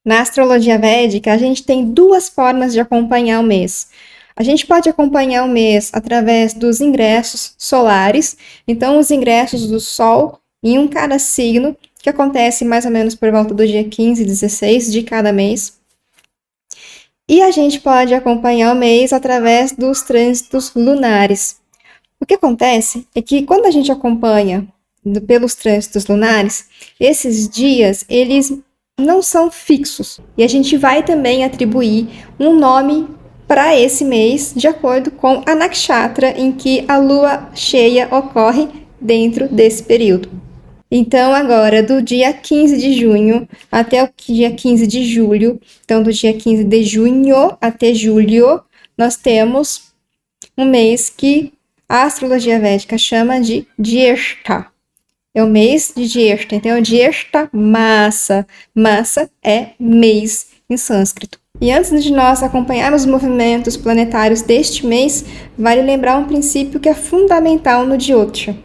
Na astrologia védica, a gente tem duas formas de acompanhar o mês. A gente pode acompanhar o mês através dos ingressos solares, então os ingressos do Sol em cada signo, que acontece mais ou menos por volta do dia 15 e 16 de cada mês. E a gente pode acompanhar o mês através dos trânsitos lunares. O que acontece é que quando a gente acompanha pelos trânsitos lunares, esses dias, eles não são fixos. E a gente vai também atribuir um nome para esse mês, de acordo com a nakshatra em que a lua cheia ocorre dentro desse período. Então, agora, do dia 15 de junho até o dia 15 de julho, então do dia 15 de junho até julho, nós temos um mês que a astrologia védica chama de Jyeshtha. É o mês de Jyeshtha, então Jyeshtha Masa. Masa é mês em sânscrito. E antes de nós acompanharmos os movimentos planetários deste mês, vale lembrar um princípio que é fundamental no Jyotisha.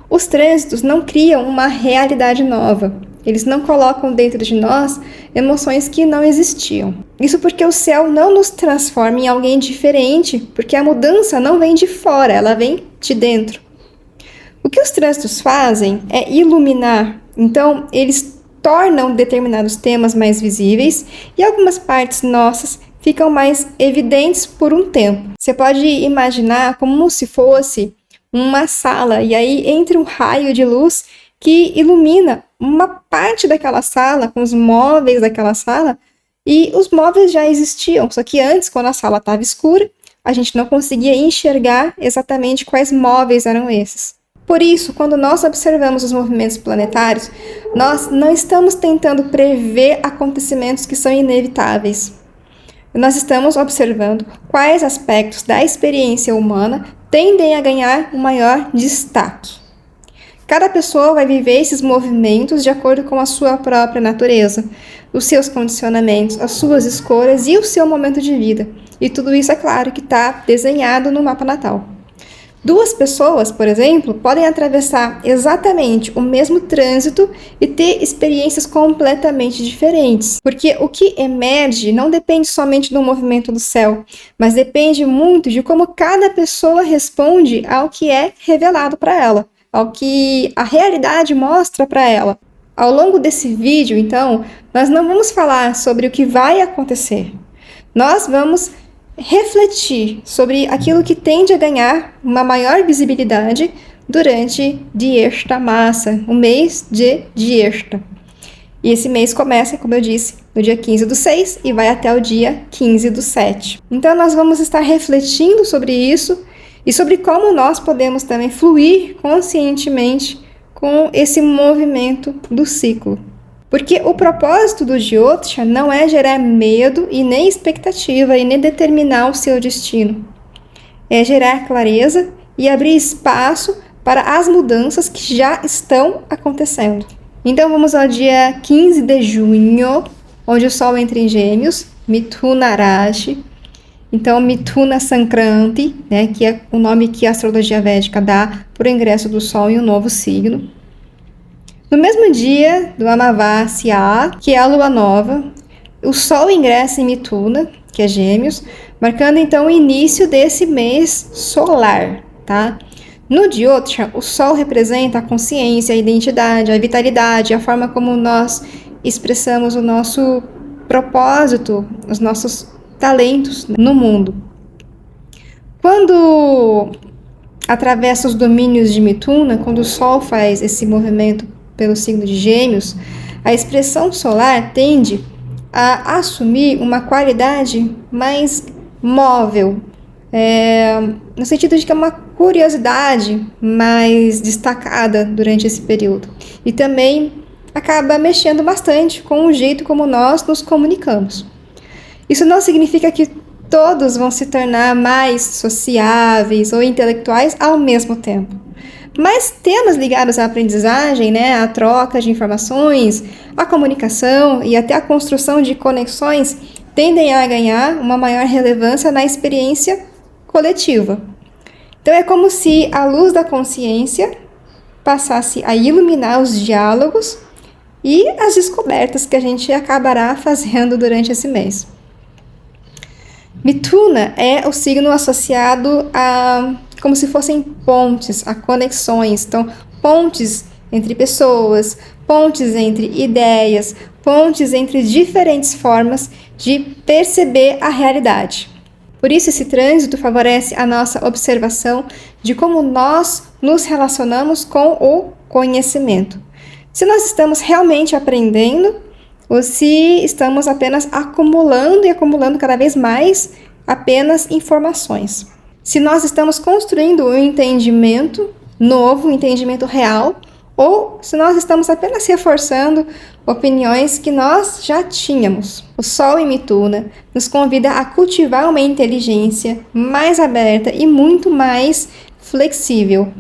Os trânsitos não criam uma realidade nova. Eles não colocam dentro de nós emoções que não existiam. Isso porque o céu não nos transforma em alguém diferente, porque a mudança não vem de fora, ela vem de dentro. O que os trânsitos fazem é iluminar. Então, eles tornam determinados temas mais visíveis e algumas partes nossas ficam mais evidentes por um tempo. Você pode imaginar como se fosse uma sala e aí entra um raio de luz que ilumina uma parte daquela sala, com os móveis daquela sala, e os móveis já existiam, só que antes, quando a sala estava escura, a gente não conseguia enxergar exatamente quais móveis eram esses. Por isso, quando nós observamos os movimentos planetários, nós não estamos tentando prever acontecimentos que são inevitáveis. Nós estamos observando quais aspectos da experiência humana tendem a ganhar um maior destaque. Cada pessoa vai viver esses movimentos de acordo com a sua própria natureza, os seus condicionamentos, as suas escolhas e o seu momento de vida. E tudo isso, é claro, que está desenhado no mapa natal. Duas pessoas, por exemplo, podem atravessar exatamente o mesmo trânsito e ter experiências completamente diferentes. Porque o que emerge não depende somente do movimento do céu, mas depende muito de como cada pessoa responde ao que é revelado para ela, ao que a realidade mostra para ela. Ao longo desse vídeo, então, nós não vamos falar sobre o que vai acontecer. Nós vamos refletir sobre aquilo que tende a ganhar uma maior visibilidade durante Jyeshtha Masa, o mês de Jyeshtha. E esse mês começa, como eu disse, no dia 15/6 e vai até o dia 15/7. Então nós vamos estar refletindo sobre isso e sobre como nós podemos também fluir conscientemente com esse movimento do ciclo. Porque o propósito do Jyotisha não é gerar medo e nem expectativa e nem determinar o seu destino. É gerar clareza e abrir espaço para as mudanças que já estão acontecendo. Então vamos ao dia 15 de junho, onde o Sol entra em Gêmeos, Mithuna Rashi. Então Mithuna Sankranti, né, que é o nome que a astrologia védica dá para o ingresso do Sol em um novo signo. No mesmo dia do Amavasya, que é a lua nova, o Sol ingressa em Mithuna, que é Gêmeos, marcando então o início desse mês solar, tá? No Jyotisha, o Sol representa a consciência, a identidade, a vitalidade, a forma como nós expressamos o nosso propósito, os nossos talentos no mundo. Quando atravessa os domínios de Mithuna, quando o Sol faz esse movimento pelo signo de Gêmeos, a expressão solar tende a assumir uma qualidade mais móvel, no sentido de que é uma curiosidade mais destacada durante esse período. E também acaba mexendo bastante com o jeito como nós nos comunicamos. Isso não significa que todos vão se tornar mais sociáveis ou intelectuais ao mesmo tempo. Mas temas ligados à aprendizagem, né, à troca de informações, à comunicação e até à construção de conexões tendem a ganhar uma maior relevância na experiência coletiva. Então é como se a luz da consciência passasse a iluminar os diálogos e as descobertas que a gente acabará fazendo durante esse mês. Mituna é o signo associado a como se fossem pontes, a conexões. Então, pontes entre pessoas, pontes entre ideias, pontes entre diferentes formas de perceber a realidade. Por isso, esse trânsito favorece a nossa observação de como nós nos relacionamos com o conhecimento. Se nós estamos realmente aprendendo ou se estamos apenas acumulando e acumulando cada vez mais apenas informações. Se nós estamos construindo um entendimento novo, um entendimento real, ou se nós estamos apenas reforçando opiniões que nós já tínhamos. O Sol em Mituna nos convida a cultivar uma inteligência mais aberta e muito mais flexível.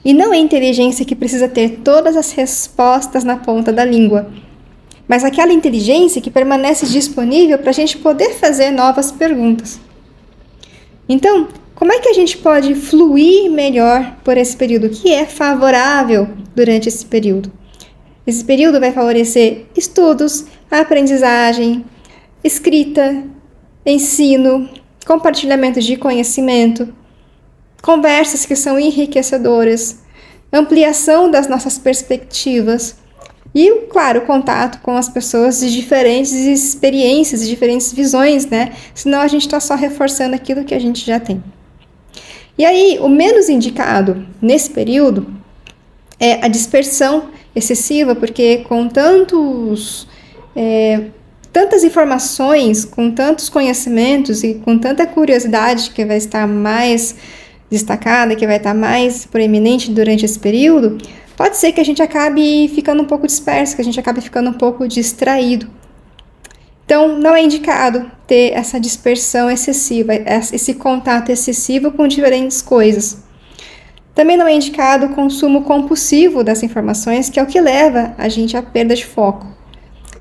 E não é inteligência que precisa ter todas as respostas na ponta da língua, mas aquela inteligência que permanece disponível para a gente poder fazer novas perguntas. Então, como é que a gente pode fluir melhor por esse período, que é favorável durante esse período? Esse período vai favorecer estudos, aprendizagem, escrita, ensino, compartilhamento de conhecimento, conversas que são enriquecedoras, ampliação das nossas perspectivas e, claro, contato com as pessoas de diferentes experiências, de diferentes visões, né? Senão a gente está só reforçando aquilo que a gente já tem. E aí, o menos indicado nesse período é a dispersão excessiva, porque com tantas informações, com tantos conhecimentos e com tanta curiosidade que vai estar mais destacada, que vai estar mais proeminente durante esse período, pode ser que a gente acabe ficando um pouco disperso, que a gente acabe ficando um pouco distraído. Então, não é indicado ter essa dispersão excessiva, esse contato excessivo com diferentes coisas. Também não é indicado o consumo compulsivo das informações, que é o que leva a gente à perda de foco.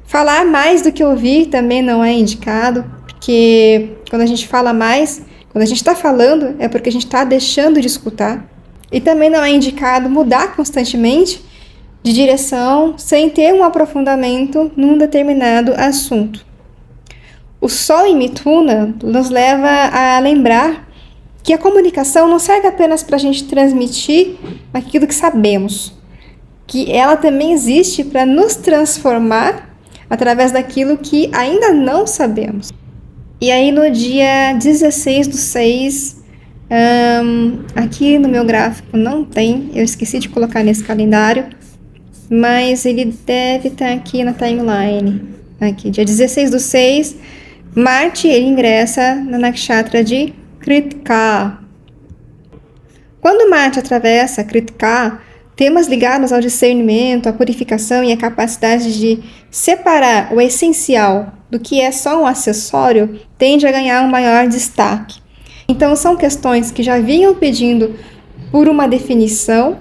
Falar mais do que ouvir também não é indicado, porque quando a gente fala mais, quando a gente está falando, é porque a gente está deixando de escutar. E também não é indicado mudar constantemente de direção sem ter um aprofundamento num determinado assunto. O Sol em Mituna nos leva a lembrar que a comunicação não serve apenas para a gente transmitir aquilo que sabemos, que ela também existe para nos transformar através daquilo que ainda não sabemos. E aí no dia 16/6, aqui no meu gráfico não tem, eu esqueci de colocar nesse calendário, mas ele deve estar aqui na timeline. Aqui, dia 16/6, Marte ele ingressa na nakshatra de Kritika. Quando Marte atravessa Kritika, temas ligados ao discernimento, à purificação e à capacidade de separar o essencial do que é só um acessório tende a ganhar um maior destaque. Então, são questões que já vinham pedindo por uma definição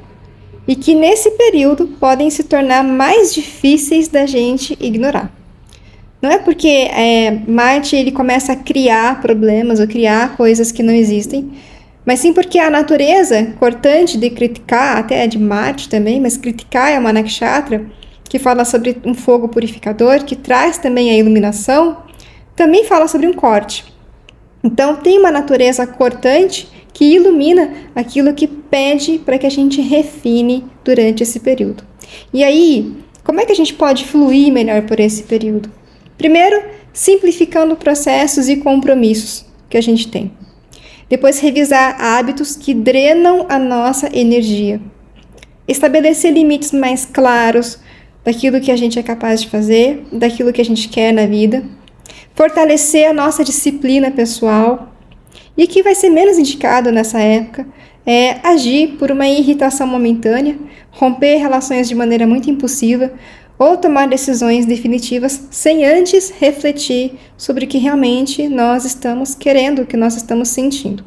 e que nesse período podem se tornar mais difíceis da gente ignorar. Não é porque Marte ele começa a criar problemas ou criar coisas que não existem, mas sim porque a natureza cortante de Kritika, até é de Marte também, mas Kritika é uma nakshatra que fala sobre um fogo purificador, que traz também a iluminação, também fala sobre um corte. Então, tem uma natureza cortante que ilumina aquilo que pede para que a gente refine durante esse período. E aí, como é que a gente pode fluir melhor por esse período? Primeiro, simplificando processos e compromissos que a gente tem. Depois, revisar hábitos que drenam a nossa energia. Estabelecer limites mais claros daquilo que a gente é capaz de fazer, daquilo que a gente quer na vida. Fortalecer a nossa disciplina pessoal. E o que vai ser menos indicado nessa época é agir por uma irritação momentânea, romper relações de maneira muito impulsiva ou tomar decisões definitivas sem antes refletir sobre o que realmente nós estamos querendo, o que nós estamos sentindo.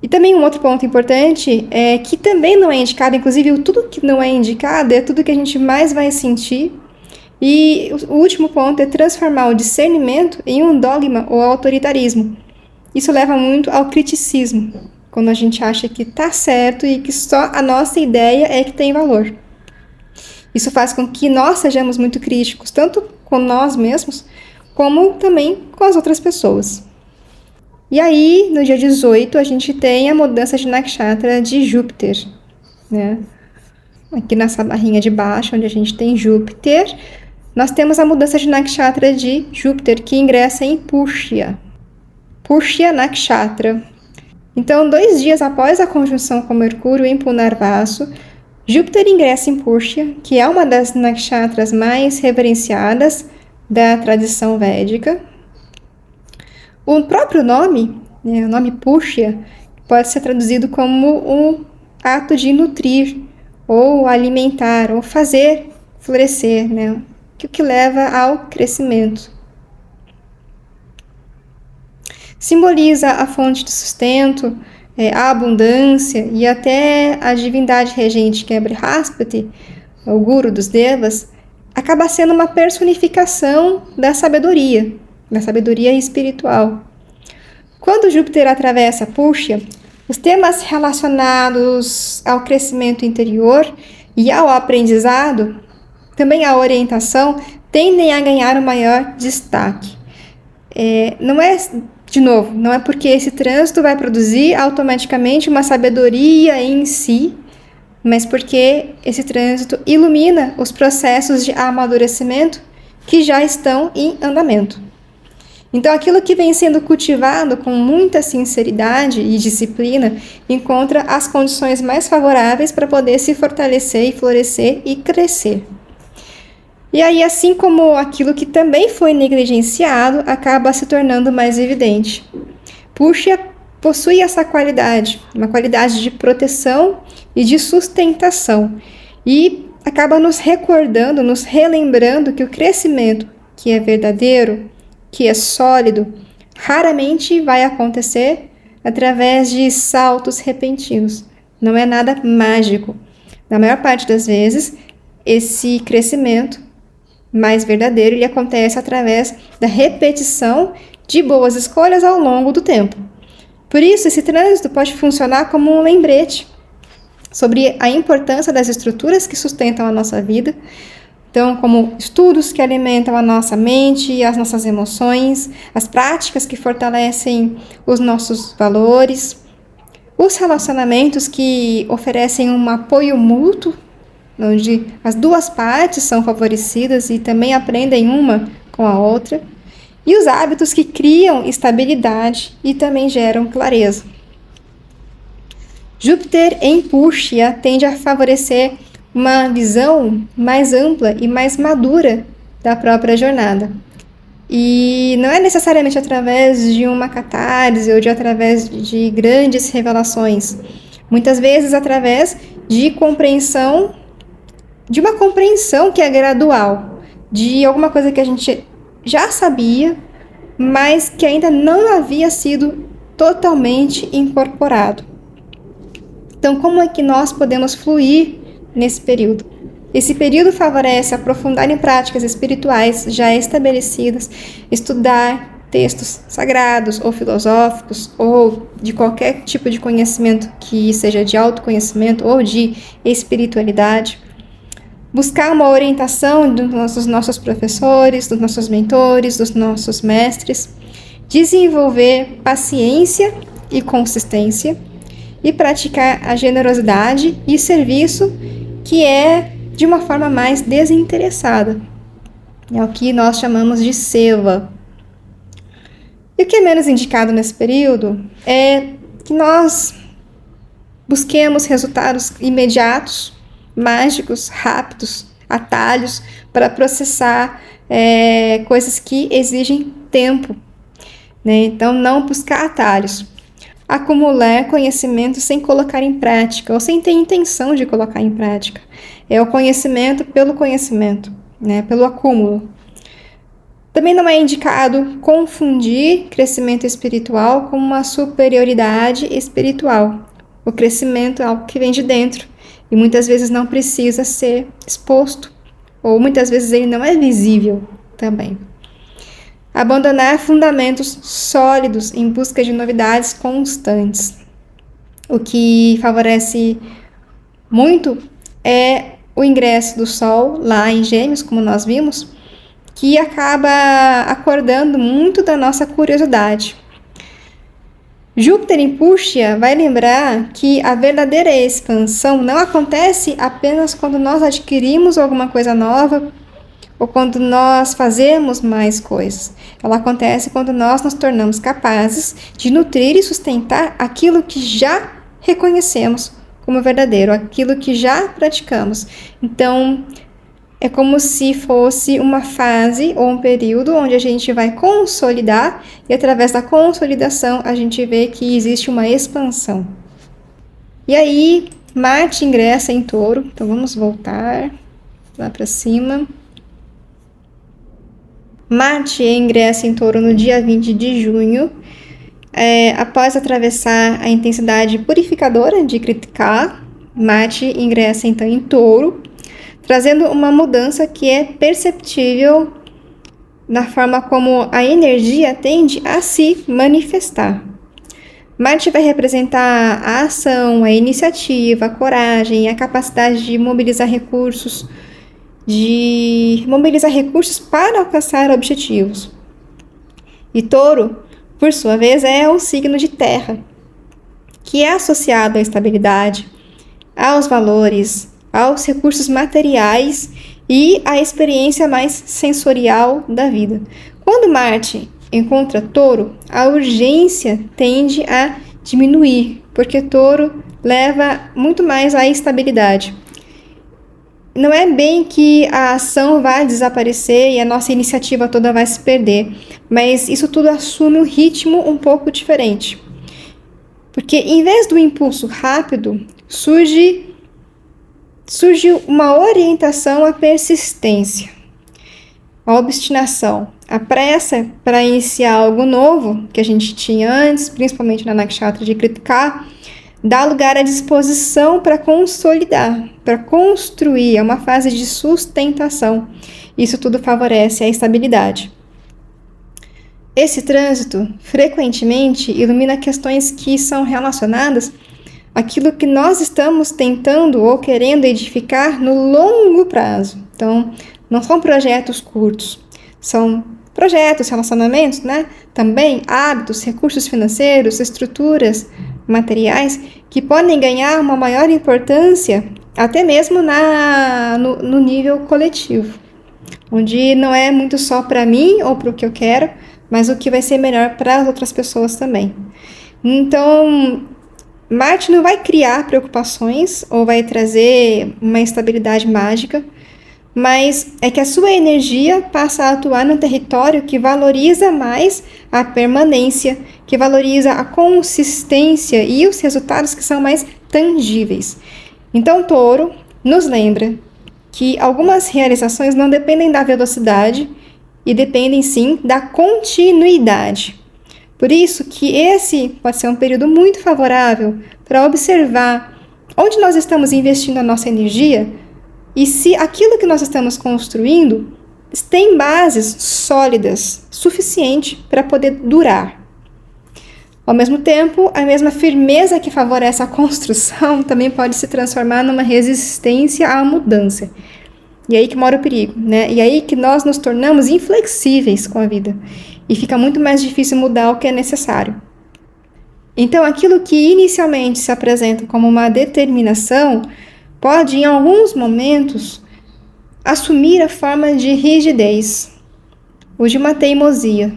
E também um outro ponto importante é que também não é indicado, inclusive tudo que não é indicado é tudo que a gente mais vai sentir. E o último ponto é transformar o discernimento em um dogma ou autoritarismo. Isso leva muito ao criticismo, quando a gente acha que está certo e que só a nossa ideia é que tem valor. Isso faz com que nós sejamos muito críticos, tanto com nós mesmos, como também com as outras pessoas. E aí, no dia 18, a gente tem a mudança de nakshatra de Júpiter, né? Aqui nessa barrinha de baixo, onde a gente tem Júpiter, nós temos a mudança de nakshatra de Júpiter, que ingressa em Pushya. Pushya Nakshatra. Então, 2 dias após a conjunção com Mercúrio em Punarvasu, Júpiter ingressa em Pushya, que é uma das nakshatras mais reverenciadas da tradição védica. O próprio nome, né, o nome Pushya, pode ser traduzido como um ato de nutrir, ou alimentar, ou fazer florescer, né, o que leva ao crescimento. Simboliza a fonte de sustento, a abundância e até a divindade regente, que é Brihaspati, o guru dos devas, acaba sendo uma personificação da sabedoria espiritual. Quando Júpiter atravessa Pushya, os temas relacionados ao crescimento interior e ao aprendizado, também a orientação, tendem a ganhar um maior destaque. Não é porque esse trânsito vai produzir automaticamente uma sabedoria em si, mas porque esse trânsito ilumina os processos de amadurecimento que já estão em andamento. Então, aquilo que vem sendo cultivado com muita sinceridade e disciplina encontra as condições mais favoráveis para poder se fortalecer e florescer e crescer. E aí, assim como aquilo que também foi negligenciado, acaba se tornando mais evidente. Pushya possui essa qualidade, uma qualidade de proteção e de sustentação, e acaba nos recordando, nos relembrando que o crescimento que é verdadeiro, que é sólido, raramente vai acontecer através de saltos repentinos. Não é nada mágico. Na maior parte das vezes, esse crescimento mais verdadeiro, ele acontece através da repetição de boas escolhas ao longo do tempo. Por isso, esse trânsito pode funcionar como um lembrete sobre a importância das estruturas que sustentam a nossa vida, então, como estudos que alimentam a nossa mente e as nossas emoções, as práticas que fortalecem os nossos valores, os relacionamentos que oferecem um apoio mútuo, onde as duas partes são favorecidas e também aprendem uma com a outra, e os hábitos que criam estabilidade e também geram clareza. Júpiter em Pushya tende a favorecer uma visão mais ampla e mais madura da própria jornada. E não é necessariamente através de uma catarse ou através de grandes revelações. Muitas vezes através de uma compreensão que é gradual, de alguma coisa que a gente já sabia, mas que ainda não havia sido totalmente incorporado. Então, como é que nós podemos fluir nesse período? Esse período favorece aprofundar em práticas espirituais já estabelecidas, estudar textos sagrados ou filosóficos, ou de qualquer tipo de conhecimento que seja de autoconhecimento ou de espiritualidade. Buscar uma orientação dos nossos professores, dos nossos mentores, dos nossos mestres. Desenvolver paciência e consistência. E praticar a generosidade e serviço, que é de uma forma mais desinteressada. É o que nós chamamos de seva. E o que é menos indicado nesse período é que nós busquemos resultados imediatos, mágicos, rápidos, atalhos para processar coisas que exigem tempo, né? Então, não buscar atalhos. Acumular conhecimento sem colocar em prática, ou sem ter intenção de colocar em prática. É o conhecimento pelo conhecimento, né? Pelo acúmulo. Também não é indicado confundir crescimento espiritual com uma superioridade espiritual. O crescimento é algo que vem de dentro e muitas vezes não precisa ser exposto, ou muitas vezes ele não é visível também. Abandonar fundamentos sólidos em busca de novidades constantes. O que favorece muito é o ingresso do Sol lá em Gêmeos, como nós vimos, que acaba acordando muito da nossa curiosidade. Júpiter em Puxia vai lembrar que a verdadeira expansão não acontece apenas quando nós adquirimos alguma coisa nova ou quando nós fazemos mais coisas. Ela acontece quando nós nos tornamos capazes de nutrir e sustentar aquilo que já reconhecemos como verdadeiro, aquilo que já praticamos. Então, é como se fosse uma fase ou um período onde a gente vai consolidar e através da consolidação a gente vê que existe uma expansão. E aí, Marte ingressa em Touro. Então, vamos voltar lá para cima. Marte ingressa em Touro no dia 20 de junho, após atravessar a intensidade purificadora de Kritika. Marte ingressa então em Touro, trazendo uma mudança que é perceptível na forma como a energia tende a se manifestar. Marte vai representar a ação, a iniciativa, a coragem, a capacidade de mobilizar recursos para alcançar objetivos. E Touro, por sua vez, é um signo de terra, que é associado à estabilidade, aos valores, aos recursos materiais e à experiência mais sensorial da vida. Quando Marte encontra Touro, a urgência tende a diminuir, porque Touro leva muito mais à estabilidade. Não é bem que a ação vai desaparecer e a nossa iniciativa toda vai se perder, mas isso tudo assume um ritmo um pouco diferente. Porque em vez do impulso rápido, surge uma orientação à persistência, à obstinação, a pressa para iniciar algo novo que a gente tinha antes, principalmente na Nakshatra de Kritika, dá lugar à disposição para consolidar, para construir, é uma fase de sustentação. Isso tudo favorece a estabilidade. Esse trânsito, frequentemente, ilumina questões que são relacionadas àquilo que nós estamos tentando ou querendo edificar no longo prazo. Então, não são projetos curtos, são projetos, relacionamentos, né? Também hábitos, recursos financeiros, estruturas, materiais que podem ganhar uma maior importância até mesmo no nível coletivo, onde não é muito só para mim ou para o que eu quero, mas o que vai ser melhor para as outras pessoas também. Então, Marte não vai criar preocupações ou vai trazer uma estabilidade mágica, mas é que a sua energia passa a atuar no território que valoriza mais a permanência, que valoriza a consistência e os resultados que são mais tangíveis. Então, Touro nos lembra que algumas realizações não dependem da velocidade e dependem, sim, da continuidade. Por isso que esse pode ser um período muito favorável para observar onde nós estamos investindo a nossa energia e se aquilo que nós estamos construindo tem bases sólidas, suficiente para poder durar. Ao mesmo tempo, a mesma firmeza que favorece a construção também pode se transformar numa resistência à mudança. E aí que mora o perigo, né? E aí que nós nos tornamos inflexíveis com a vida. E fica muito mais difícil mudar o que é necessário. Então, aquilo que inicialmente se apresenta como uma determinação pode, em alguns momentos, assumir a forma de rigidez ou de uma teimosia.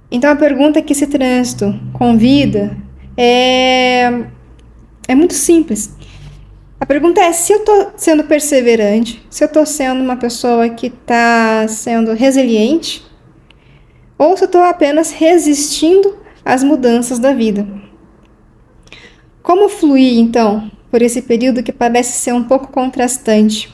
Então, a pergunta que esse trânsito convida é muito simples. A pergunta é se eu estou sendo perseverante, se eu estou sendo uma pessoa que está sendo resiliente, ou se eu estou apenas resistindo às mudanças da vida. Como fluir, então, por esse período que parece ser um pouco contrastante?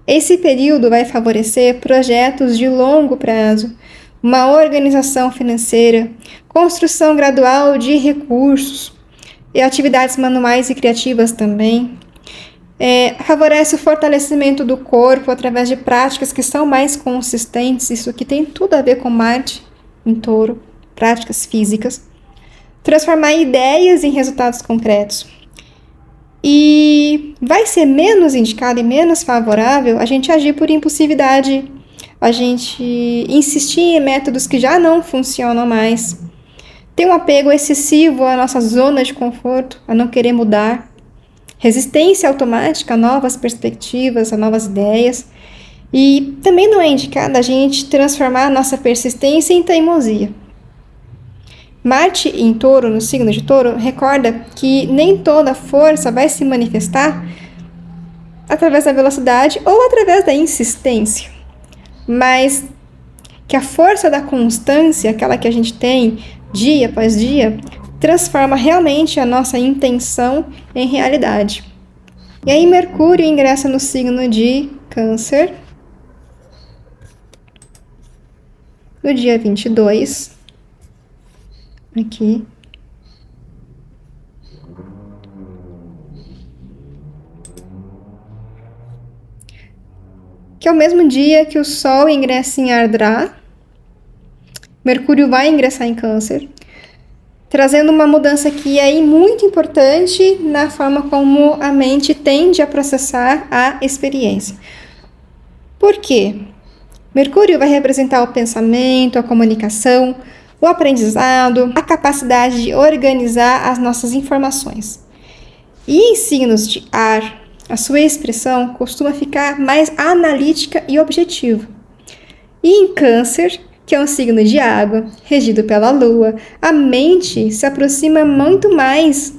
Esse período vai favorecer projetos de longo prazo, uma organização financeira, construção gradual de recursos e atividades manuais e criativas também. Favorece o fortalecimento do corpo através de práticas que são mais consistentes, isso aqui tem tudo a ver com Marte em Touro, práticas físicas. Transformar ideias em resultados concretos. E vai ser menos indicado e menos favorável a gente agir por impulsividade, a gente insistir em métodos que já não funcionam mais, ter um apego excessivo à nossa zona de conforto, a não querer mudar, resistência automática a novas perspectivas, a novas ideias. E também não é indicado a gente transformar a nossa persistência em teimosia. Marte em Touro, no signo de Touro, recorda que nem toda força vai se manifestar através da velocidade ou através da insistência, mas que a força da constância, aquela que a gente tem dia após dia, transforma realmente a nossa intenção em realidade. E aí Mercúrio ingressa no signo de Câncer no dia 22, aqui. Que é o mesmo dia que o Sol ingressa em Ardra, Mercúrio vai ingressar em Câncer, trazendo uma mudança que é aí muito importante na forma como a mente tende a processar a experiência. Por quê? Mercúrio vai representar o pensamento, a comunicação, o aprendizado, a capacidade de organizar as nossas informações. E em signos de ar, a sua expressão costuma ficar mais analítica e objetiva. E em Câncer, que é um signo de água, regido pela Lua, a mente se aproxima muito mais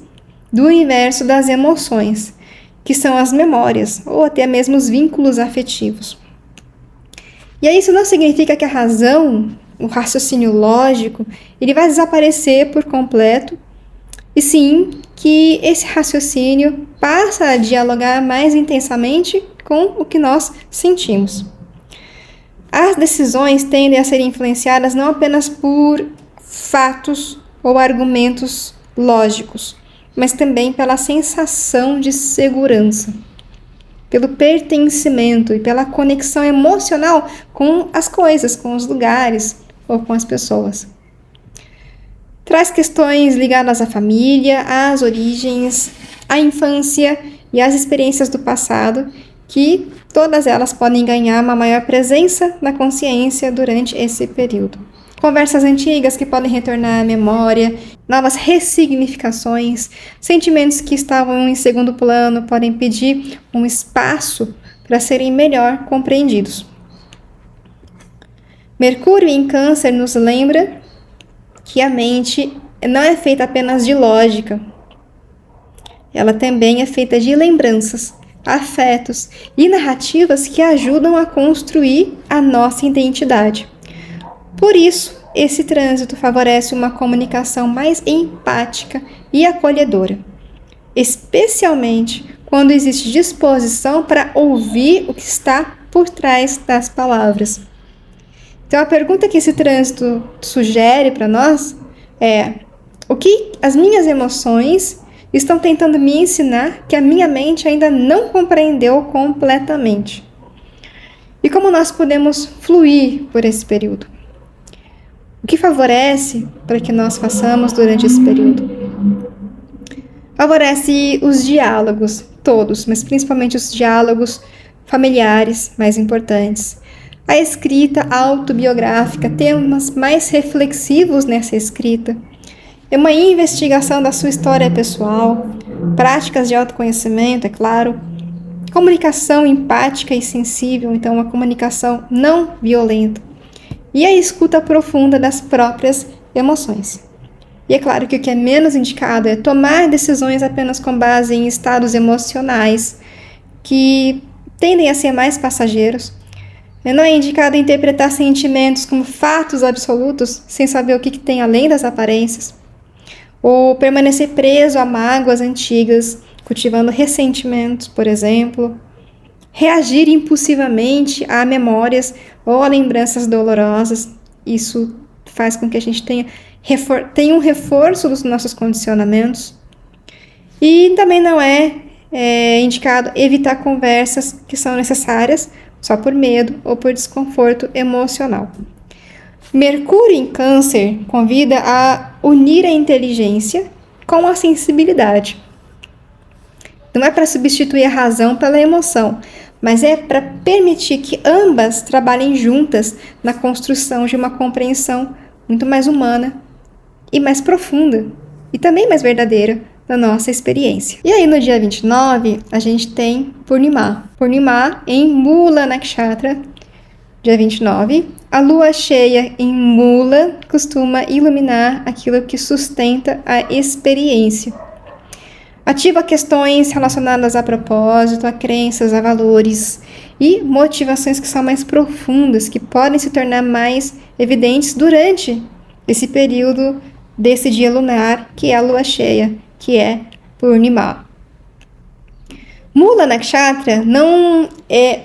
do universo das emoções, que são as memórias, ou até mesmo os vínculos afetivos. E aí isso não significa que a razão, o raciocínio lógico, ele vai desaparecer por completo, e sim que esse raciocínio passa a dialogar mais intensamente com o que nós sentimos. As decisões tendem a ser influenciadas não apenas por fatos ou argumentos lógicos, mas também pela sensação de segurança, pelo pertencimento e pela conexão emocional com as coisas, com os lugares ou com as pessoas. Traz questões ligadas à família, às origens, à infância e às experiências do passado, que todas elas podem ganhar uma maior presença na consciência durante esse período. Conversas antigas que podem retornar à memória, novas ressignificações, sentimentos que estavam em segundo plano podem pedir um espaço para serem melhor compreendidos. Mercúrio em Câncer nos lembra que a mente não é feita apenas de lógica, ela também é feita de lembranças, afetos e narrativas que ajudam a construir a nossa identidade. Por isso, esse trânsito favorece uma comunicação mais empática e acolhedora, especialmente quando existe disposição para ouvir o que está por trás das palavras. Então, a pergunta que esse trânsito sugere para nós é: o que as minhas emoções estão tentando me ensinar que a minha mente ainda não compreendeu completamente? E como nós podemos fluir por esse período? O que favorece para que nós façamos durante esse período? Favorece os diálogos, todos, mas principalmente os diálogos familiares mais importantes. A escrita autobiográfica, temas mais reflexivos nessa escrita. É uma investigação da sua história pessoal, práticas de autoconhecimento, é claro, comunicação empática e sensível, então uma comunicação não violenta, e a escuta profunda das próprias emoções. E é claro que o que é menos indicado é tomar decisões apenas com base em estados emocionais, que tendem a ser mais passageiros. Não é indicado interpretar sentimentos como fatos absolutos, sem saber o que tem além das aparências. Ou permanecer preso a mágoas antigas, cultivando ressentimentos, por exemplo. Reagir impulsivamente a memórias ou a lembranças dolorosas. Isso faz com que a gente tenha um reforço dos nossos condicionamentos. E também não é indicado evitar conversas que são necessárias só por medo ou por desconforto emocional. Mercúrio em Câncer convida a unir a inteligência com a sensibilidade. Não é para substituir a razão pela emoção, mas é para permitir que ambas trabalhem juntas na construção de uma compreensão muito mais humana e mais profunda, e também mais verdadeira da nossa experiência. E aí no dia 29, a gente tem Purnima. Purnima em Mula Nakshatra, dia 29. A lua cheia em Mula costuma iluminar aquilo que sustenta a experiência. Ativa questões relacionadas a propósito, a crenças, a valores e motivações que são mais profundas, que podem se tornar mais evidentes durante esse período desse dia lunar, que é a lua cheia, que é Purnima. Mula Nakshatra não é...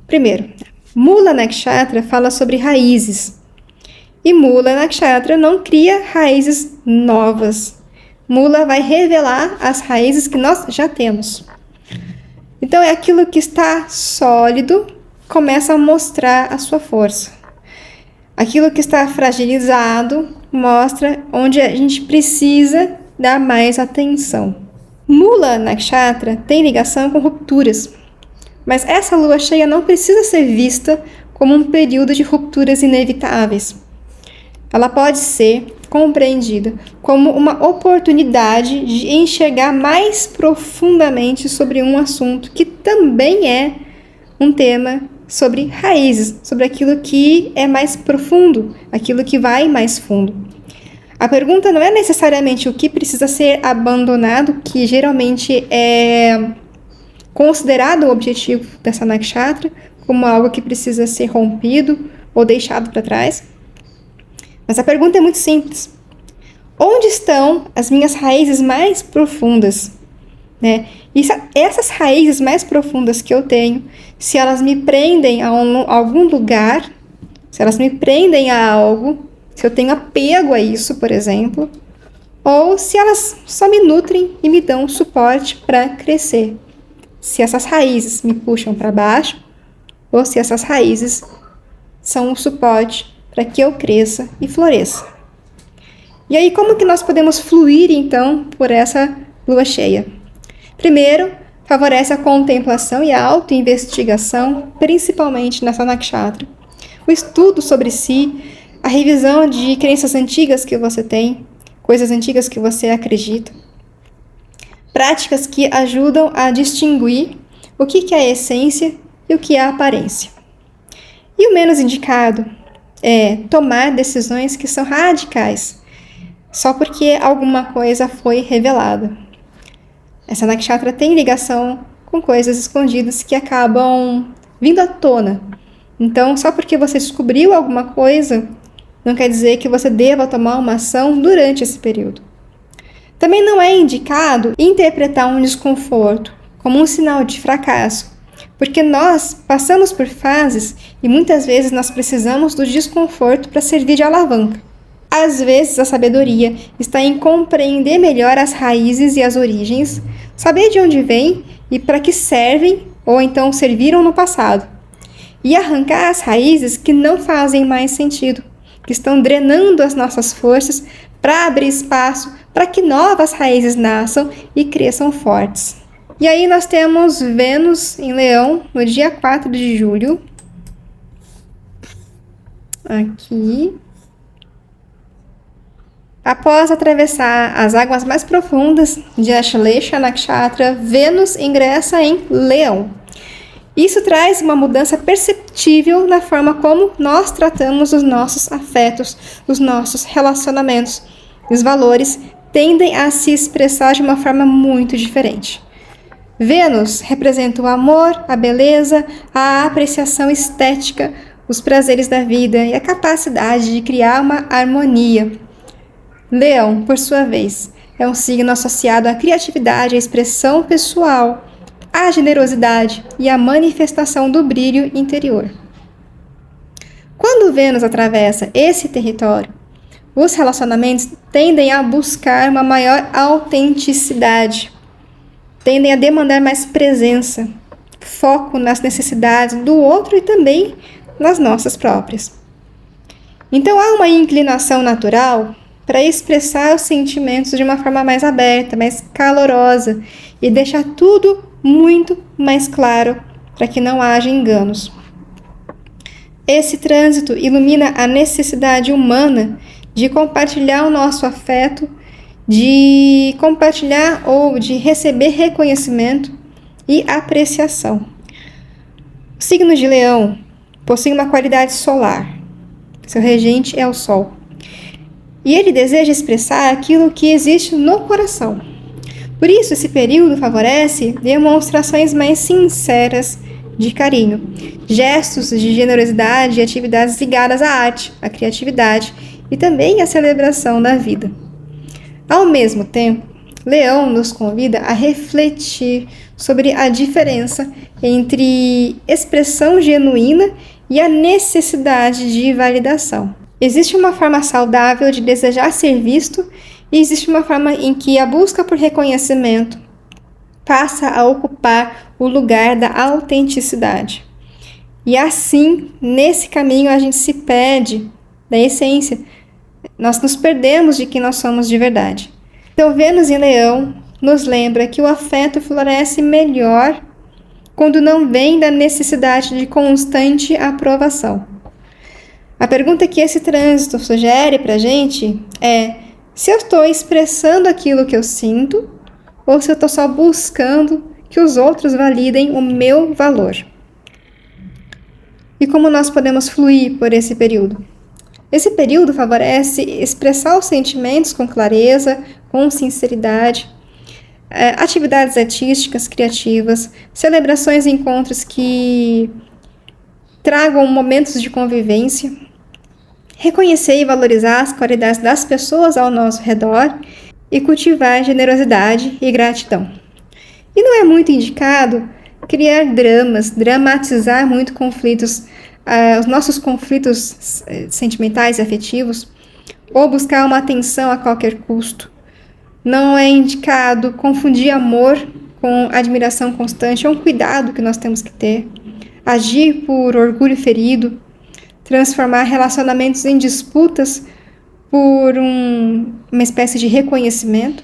Primeiro, Mula Nakshatra fala sobre raízes. E Mula Nakshatra não cria raízes novas. Mula vai revelar as raízes que nós já temos. Então é aquilo que está sólido, começa a mostrar a sua força. Aquilo que está fragilizado mostra onde a gente precisa dar mais atenção. Mula Nakshatra tem ligação com rupturas, mas essa lua cheia não precisa ser vista como um período de rupturas inevitáveis. Ela pode ser compreendida como uma oportunidade de enxergar mais profundamente sobre um assunto que também é um tema sobre raízes, sobre aquilo que é mais profundo, aquilo que vai mais fundo. A pergunta não é necessariamente o que precisa ser abandonado, que geralmente é considerado o objetivo dessa nakshatra, como algo que precisa ser rompido ou deixado para trás. Mas a pergunta é muito simples. Onde estão as minhas raízes mais profundas? Né? E essas raízes mais profundas que eu tenho, se elas me prendem a algum lugar, se elas me prendem a algo, se eu tenho apego a isso, por exemplo, ou se elas só me nutrem e me dão suporte para crescer. Se essas raízes me puxam para baixo, ou se essas raízes são um suporte para que eu cresça e floresça. E aí, como que nós podemos fluir, então, por essa lua cheia? Primeiro, favorece a contemplação e a autoinvestigação, principalmente nessa nakshatra. O estudo sobre si, a revisão de crenças antigas que você tem, coisas antigas que você acredita. Práticas que ajudam a distinguir o que é a essência e o que é a aparência. E o menos indicado é tomar decisões que são radicais, só porque alguma coisa foi revelada. Essa nakshatra tem ligação com coisas escondidas que acabam vindo à tona. Então, só porque você descobriu alguma coisa, não quer dizer que você deva tomar uma ação durante esse período. Também não é indicado interpretar um desconforto como um sinal de fracasso, porque nós passamos por fases e muitas vezes nós precisamos do desconforto para servir de alavanca. Às vezes a sabedoria está em compreender melhor as raízes e as origens, saber de onde vêm e para que servem ou então serviram no passado, e arrancar as raízes que não fazem mais sentido, que estão drenando as nossas forças para abrir espaço para que novas raízes nasçam e cresçam fortes. E aí nós temos Vênus em Leão no dia 4 de julho. Aqui. Após atravessar as águas mais profundas de Ashlesha Nakshatra, Vênus ingressa em Leão. Isso traz uma mudança perceptível na forma como nós tratamos os nossos afetos, os nossos relacionamentos. Os valores tendem a se expressar de uma forma muito diferente. Vênus representa o amor, a beleza, a apreciação estética, os prazeres da vida e a capacidade de criar uma harmonia. Leão, por sua vez, é um signo associado à criatividade, à expressão pessoal, à generosidade e à manifestação do brilho interior. Quando Vênus atravessa esse território, os relacionamentos tendem a buscar uma maior autenticidade, tendem a demandar mais presença, foco nas necessidades do outro e também nas nossas próprias. Então há uma inclinação natural para expressar os sentimentos de uma forma mais aberta, mais calorosa e deixar tudo muito mais claro para que não haja enganos. Esse trânsito ilumina a necessidade humana de compartilhar o nosso afeto, de compartilhar ou de receber reconhecimento e apreciação. O signo de Leão possui uma qualidade solar. Seu regente é o Sol. E ele deseja expressar aquilo que existe no coração. Por isso, esse período favorece demonstrações mais sinceras de carinho, gestos de generosidade e atividades ligadas à arte, à criatividade e também à celebração da vida. Ao mesmo tempo, Leão nos convida a refletir sobre a diferença entre expressão genuína e a necessidade de validação. Existe uma forma saudável de desejar ser visto e existe uma forma em que a busca por reconhecimento passa a ocupar o lugar da autenticidade. E assim, nesse caminho, a gente se perde da essência. Nós nos perdemos de quem nós somos de verdade. Então, Vênus em Leão nos lembra que o afeto floresce melhor quando não vem da necessidade de constante aprovação. A pergunta que esse trânsito sugere para a gente é se eu estou expressando aquilo que eu sinto ou se eu estou só buscando que os outros validem o meu valor. E como nós podemos fluir por esse período? Esse período favorece expressar os sentimentos com clareza, com sinceridade, atividades artísticas, criativas, celebrações e encontros que tragam momentos de convivência, reconhecer e valorizar as qualidades das pessoas ao nosso redor e cultivar generosidade e gratidão. E não é muito indicado criar dramas, dramatizar muito conflitos, os nossos conflitos sentimentais e afetivos, ou buscar uma atenção a qualquer custo. Não é indicado confundir amor com admiração constante, é um cuidado que nós temos que ter. Agir por orgulho ferido, transformar relacionamentos em disputas por uma espécie de reconhecimento.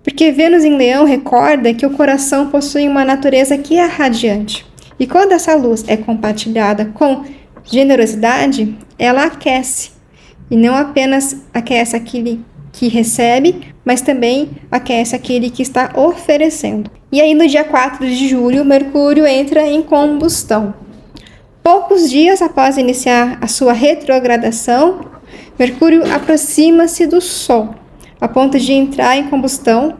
Porque Vênus em Leão recorda que o coração possui uma natureza que é radiante. E quando essa luz é compartilhada com generosidade, ela aquece. E não apenas aquece aquele que recebe, mas também aquece aquele que está oferecendo. E aí no dia 4 de julho, Mercúrio entra em combustão. Poucos dias após iniciar a sua retrogradação, Mercúrio aproxima-se do Sol, a ponto de entrar em combustão,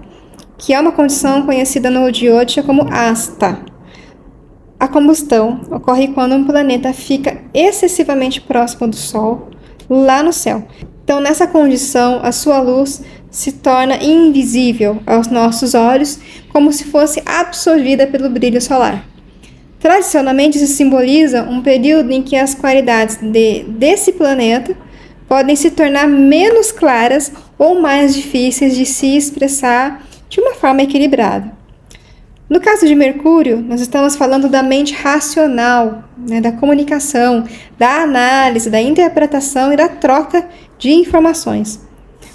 que é uma condição conhecida no Jyotisha como asta. A combustão ocorre quando um planeta fica excessivamente próximo do Sol, lá no céu. Então, nessa condição, a sua luz se torna invisível aos nossos olhos, como se fosse absorvida pelo brilho solar. Tradicionalmente, isso simboliza um período em que as qualidades desse planeta podem se tornar menos claras ou mais difíceis de se expressar de uma forma equilibrada. No caso de Mercúrio, nós estamos falando da mente racional, da comunicação, da análise, da interpretação e da troca de informações.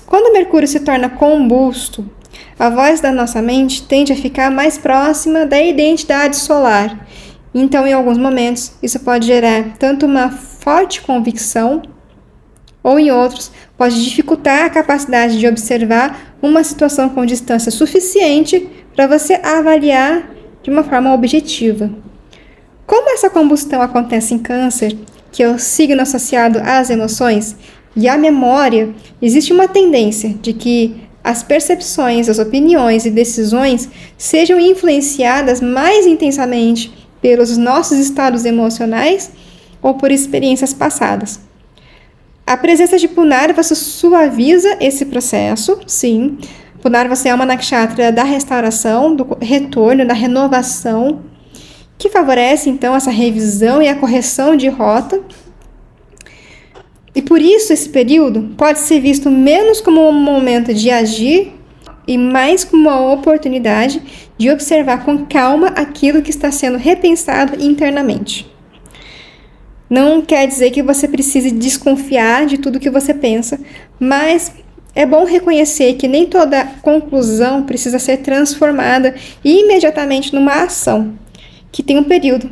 Quando Mercúrio se torna combusto, a voz da nossa mente tende a ficar mais próxima da identidade solar. Então, em alguns momentos, isso pode gerar tanto uma forte convicção, ou em outros, pode dificultar a capacidade de observar uma situação com distância suficiente para você avaliar de uma forma objetiva. Como essa combustão acontece em Câncer, que é o signo associado às emoções e à memória, existe uma tendência de que as percepções, as opiniões e decisões sejam influenciadas mais intensamente pelos nossos estados emocionais ou por experiências passadas. A presença de Punarvasa suaviza esse processo, sim. Punarvasa é uma nakshatra da restauração, do retorno, da renovação, que favorece, então, essa revisão e a correção de rota. E por isso esse período pode ser visto menos como um momento de agir e mais como uma oportunidade de observar com calma aquilo que está sendo repensado internamente. Não quer dizer que você precise desconfiar de tudo que você pensa, mas é bom reconhecer que nem toda conclusão precisa ser transformada imediatamente numa ação, que tem um período,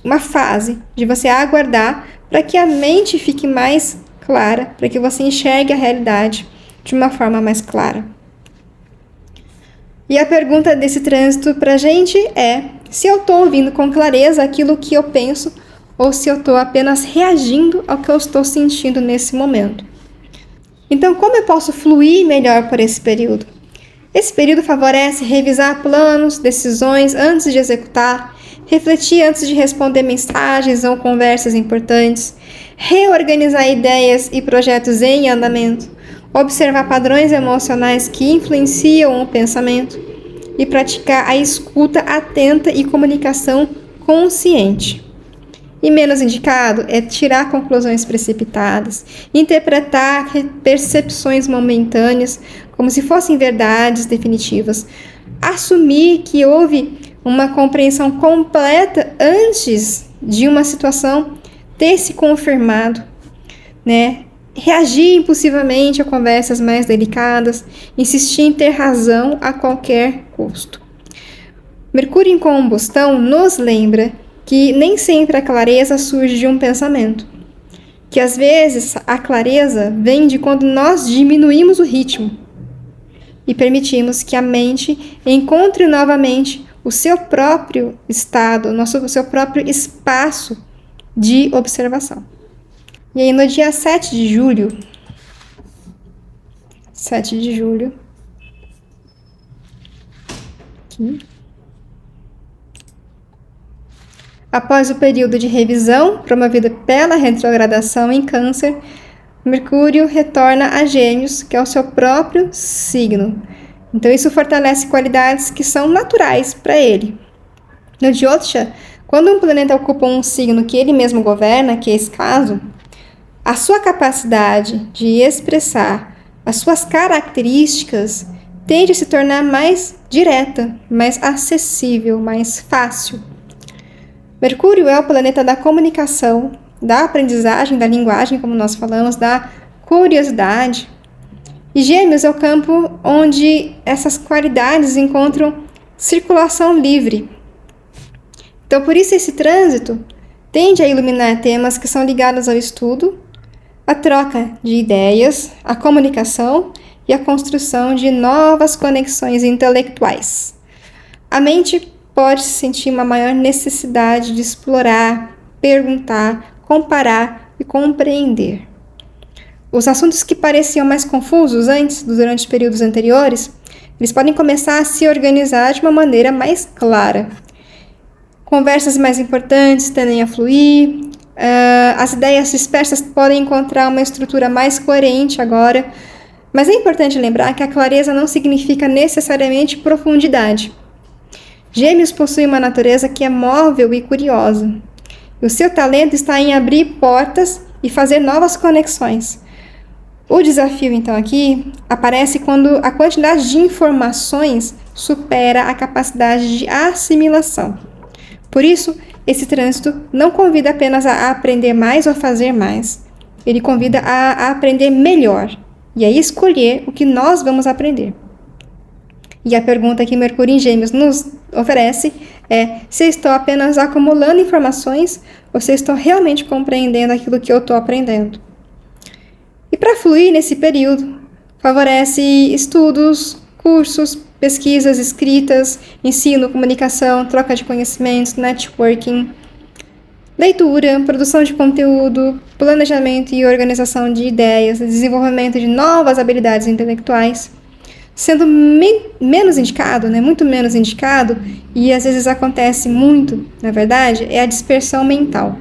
uma fase de você aguardar para que a mente fique mais clara, para que você enxergue a realidade de uma forma mais clara. E a pergunta desse trânsito para a gente é se eu estou ouvindo com clareza aquilo que eu penso ou se eu estou apenas reagindo ao que eu estou sentindo nesse momento. Então, como eu posso fluir melhor por esse período? Esse período favorece revisar planos, decisões antes de executar, refletir antes de responder mensagens ou conversas importantes, reorganizar ideias e projetos em andamento, observar padrões emocionais que influenciam o pensamento e praticar a escuta atenta e comunicação consciente. E menos indicado é tirar conclusões precipitadas, interpretar percepções momentâneas como se fossem verdades definitivas, assumir que houve uma compreensão completa antes de uma situação ter se confirmado, né? Reagir impulsivamente a conversas mais delicadas, insistir em ter razão a qualquer custo. Mercúrio em combustão nos lembra que nem sempre a clareza surge de um pensamento, que às vezes a clareza vem de quando nós diminuímos o ritmo e permitimos que a mente encontre novamente o seu próprio estado, o seu próprio espaço de observação. E aí no dia 7 de julho, aqui, após o período de revisão promovido pela retrogradação em Câncer, Mercúrio retorna a Gêmeos, que é o seu próprio signo. Então isso fortalece qualidades que são naturais para ele. No Jyotisha, quando um planeta ocupa um signo que ele mesmo governa, que é esse caso, a sua capacidade de expressar as suas características tende a se tornar mais direta, mais acessível, mais fácil. Mercúrio é o planeta da comunicação, da aprendizagem, da linguagem, como nós falamos, da curiosidade. E Gêmeos é o campo onde essas qualidades encontram circulação livre. Então, por isso, esse trânsito tende a iluminar temas que são ligados ao estudo, à troca de ideias, à comunicação e à construção de novas conexões intelectuais. A mente pode sentir uma maior necessidade de explorar, perguntar, comparar e compreender. Os assuntos que pareciam mais confusos durante períodos anteriores, eles podem começar a se organizar de uma maneira mais clara. Conversas mais importantes tendem a fluir, as ideias dispersas podem encontrar uma estrutura mais coerente agora, mas é importante lembrar que a clareza não significa necessariamente profundidade. Gêmeos possuem uma natureza que é móvel e curiosa. O seu talento está em abrir portas e fazer novas conexões. O desafio, então, aqui aparece quando a quantidade de informações supera a capacidade de assimilação. Por isso, esse trânsito não convida apenas a aprender mais ou a fazer mais. Ele convida a aprender melhor e a escolher o que nós vamos aprender. E a pergunta que Mercúrio em Gêmeos nos oferece é se eu estou apenas acumulando informações ou se eu estou realmente compreendendo aquilo que eu estou aprendendo. E para fluir nesse período, favorece estudos, cursos, pesquisas escritas, ensino, comunicação, troca de conhecimentos, networking, leitura, produção de conteúdo, planejamento e organização de ideias, desenvolvimento de novas habilidades intelectuais. Sendo menos indicado, muito menos indicado, e às vezes acontece muito, na verdade, é a dispersão mental.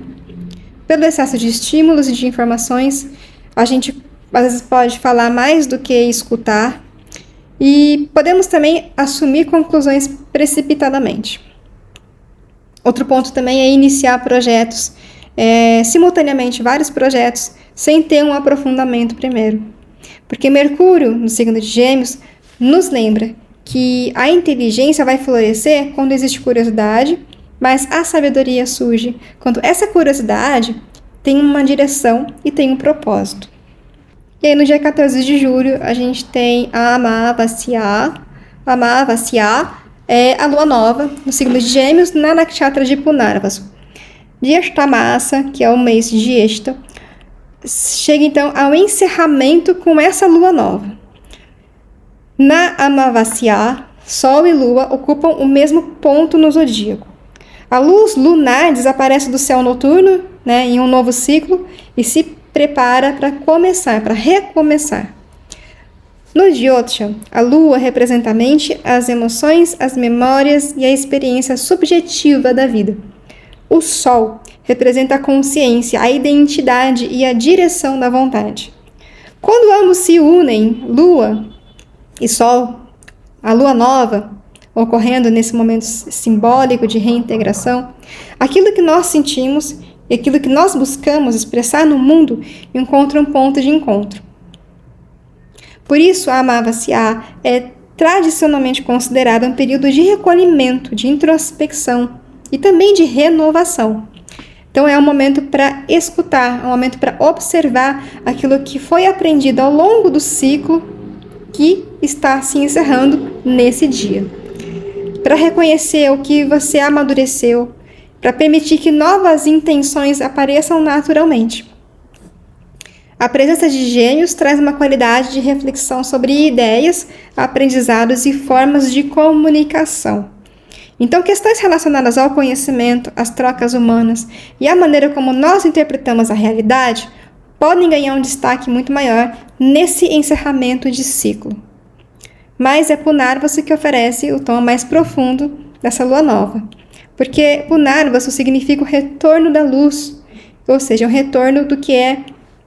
Pelo excesso de estímulos e de informações, a gente às vezes pode falar mais do que escutar, e podemos também assumir conclusões precipitadamente. Outro ponto também é iniciar projetos, simultaneamente vários projetos, sem ter um aprofundamento primeiro. Porque Mercúrio, no signo de Gêmeos, nos lembra que a inteligência vai florescer quando existe curiosidade, mas a sabedoria surge quando essa curiosidade tem uma direção e tem um propósito. E aí no dia 14 de julho a gente tem a Amavasya. A Amavasya é a lua nova no signo de Gêmeos, na Nakshatra de Punarvasu. Jyeshtamasa, que é o mês de Jyeshta, chega então ao encerramento com essa lua nova. Na Amavasya, Sol e Lua ocupam o mesmo ponto no zodíaco. A luz lunar desaparece do céu noturno, em um novo ciclo, e se prepara para começar, para recomeçar. No Jyotisha, a Lua representa a mente, as emoções, as memórias e a experiência subjetiva da vida. O Sol representa a consciência, a identidade e a direção da vontade. Quando ambos se unem, Lua e Sol, a Lua nova, ocorrendo nesse momento simbólico de reintegração, aquilo que nós sentimos e aquilo que nós buscamos expressar no mundo encontra um ponto de encontro. Por isso, a Amavasya é tradicionalmente considerada um período de recolhimento, de introspecção e também de renovação. Então, é um momento para escutar, é um momento para observar aquilo que foi aprendido ao longo do ciclo que está se encerrando nesse dia. Para reconhecer o que você amadureceu, para permitir que novas intenções apareçam naturalmente. A presença de Gêmeos traz uma qualidade de reflexão sobre ideias, aprendizados e formas de comunicação. Então, questões relacionadas ao conhecimento, às trocas humanas e à maneira como nós interpretamos a realidade podem ganhar um destaque muito maior nesse encerramento de ciclo. Mas é Punarvasu que oferece o tom mais profundo dessa lua nova, porque Punarvasu significa o retorno da luz, ou seja, o retorno do que é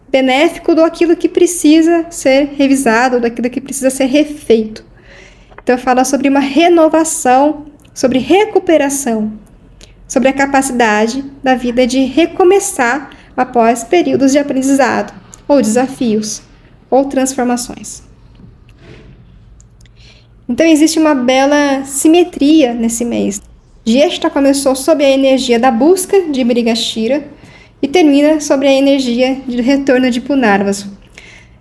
benéfico, do aquilo que precisa ser revisado, daquilo que precisa ser refeito. Então fala sobre uma renovação, sobre recuperação, sobre a capacidade da vida de recomeçar após períodos de aprendizado, ou desafios, ou transformações. Então existe uma bela simetria nesse mês. Jyeshta começou sob a energia da busca de Mrigashira e termina sobre a energia de retorno de Punarvasu.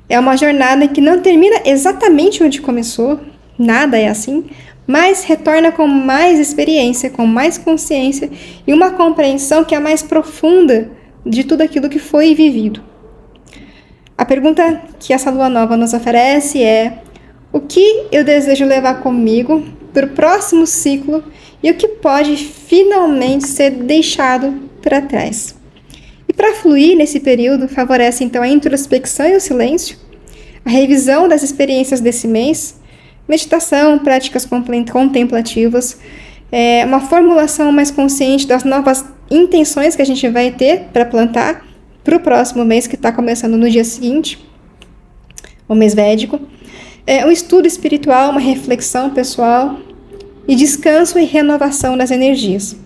É uma jornada que não termina exatamente onde começou, nada é assim, mas retorna com mais experiência, com mais consciência e uma compreensão que é mais profunda de tudo aquilo que foi vivido. A pergunta que essa lua nova nos oferece é: o que eu desejo levar comigo para o próximo ciclo e o que pode finalmente ser deixado para trás? E para fluir nesse período, favorece então a introspecção e o silêncio, a revisão das experiências desse mês, meditação, práticas contemplativas, uma formulação mais consciente das novas intenções que a gente vai ter para plantar para o próximo mês, que está começando no dia seguinte, o mês védico. Um estudo espiritual, uma reflexão pessoal e descanso e renovação das energias.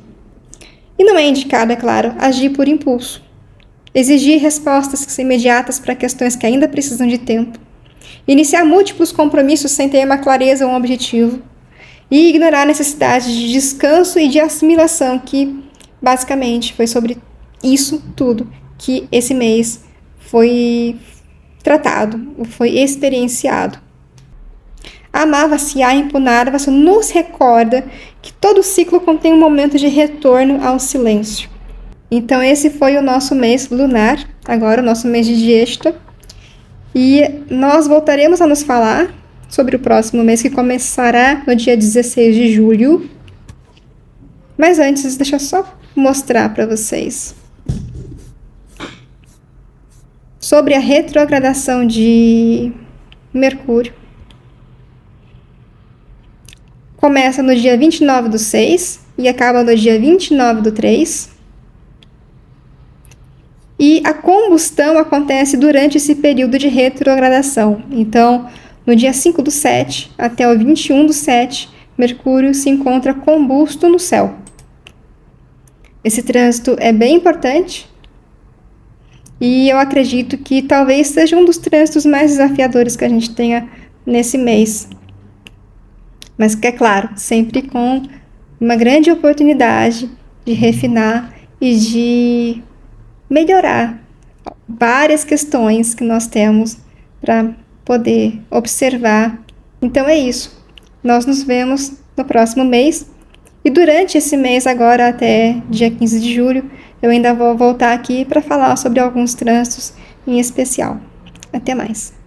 E não é indicado, é claro, agir por impulso. Exigir respostas imediatas para questões que ainda precisam de tempo. Iniciar múltiplos compromissos sem ter uma clareza ou um objetivo. E ignorar a necessidade de descanso e de assimilação, que basicamente foi sobre isso tudo que esse mês foi tratado, foi experienciado. A Amavasya em Punarvasu nos recorda que todo ciclo contém um momento de retorno ao silêncio. Então esse foi o nosso mês lunar, agora o nosso mês de Jyeshta. E nós voltaremos a nos falar sobre o próximo mês, que começará no dia 16 de julho. Mas antes, deixa eu só mostrar para vocês sobre a retrogradação de Mercúrio. Começa no dia 29/6 e acaba no dia 29/3. E a combustão acontece durante esse período de retrogradação. Então, no dia 5/7 até o 21/7, Mercúrio se encontra combusto no céu. Esse trânsito é bem importante e eu acredito que talvez seja um dos trânsitos mais desafiadores que a gente tenha nesse mês. Mas que, é claro, sempre com uma grande oportunidade de refinar e de melhorar várias questões que nós temos para poder observar. Então é isso. Nós nos vemos no próximo mês. E durante esse mês, agora até dia 15 de julho, eu ainda vou voltar aqui para falar sobre alguns trânsitos em especial. Até mais!